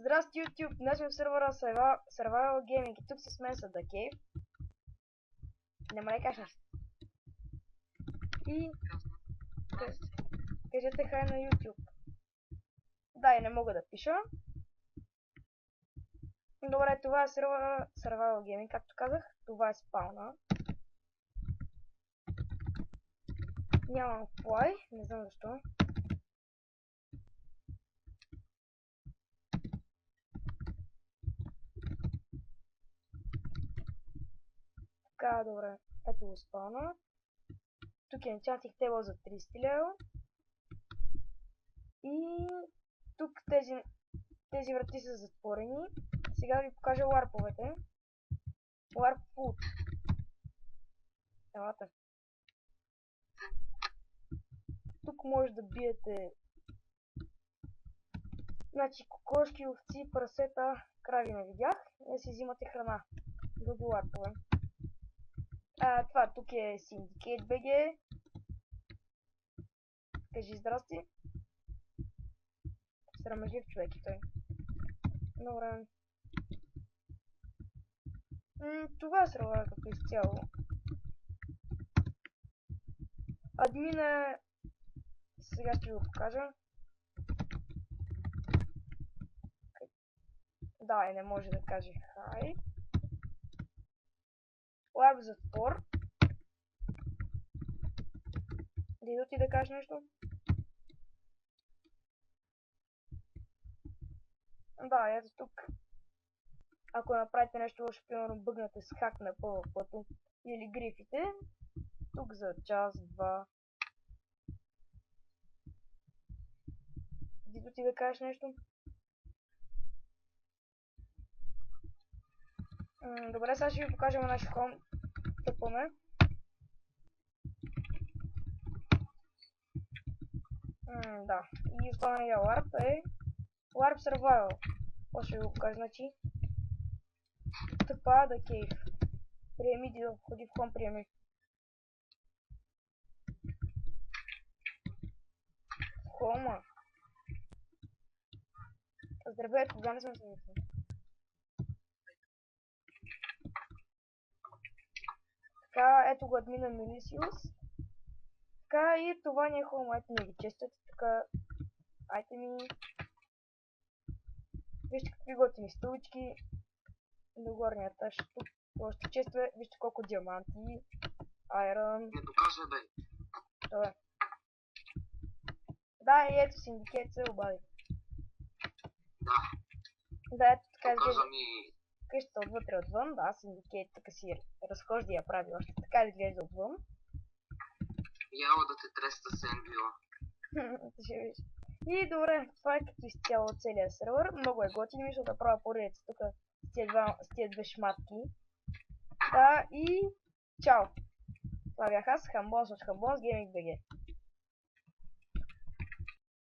Здрасти, YouTube! Днес сме в сервера Survival Gaming и тук се сме с The Cave. Няма ли кажеш? И... кажете хай на YouTube. Да, и не мога да пиша. Добре, това е сервера Survival Gaming, както казах. Това е спауна. Нямам флай, не знам защо. Така, добре. Ето го спауна. Тук е enchanting table за 30 лева. И тук тези врати са затворени. Сега да ви покажа ларповете. Ларп фуд. Елата. Тук може да биете значи кокошки, овци, прасета, крави не видях. Не си взимате храна. Други ларпове. Това тук е Syndicate BG. Кажи здрасти. Срамежлив човек и той. Добре. Това е сервера като изцяло. Админа сега ще ви го покажа. Да, и не може да каже хай. Ларп затвор. Дидо ти да кажеш нещо? Да, ето тук. Ако направите нещо лошо, примерно бъгнете с хак на PvP-то или грифите, тук за час, два. Дидо ти да кажеш нещо? Добре, сега ще ви покажем нашия хом. Тъпваме. Да. И останалия ларп е Warp Survival. Какво ще ви го покажа, значи? Тъпа The Cave. Приеми, Дидо, ходи в хом, приеми. Хома. Здравейте, кога не сме се мислили? Така, ето го админа Мелисиус. Така, и това ни е хома, ето не ги честят. Тук, айте ми. Вижте какви готини столички. До горния етаж. Тук още честове. Вижте колко диаманти. Айрон. Не показва, бе. Това. Да, и ето Syndicate се обади. Да. Да, ето така Показва изглежда. ми... Къщата отвътре отвън. Да, Syndicate така си разхожда и я прави още. Така изглежда отвън. Яла да те треста се била. Ще виж. И добре, това е като изцяло целият сервер. Много е готин, мисля да правя поредица тук с тия две шматки. Да, и чао! Това бях аз, Хамбонс от Хамбонс Gaming BG.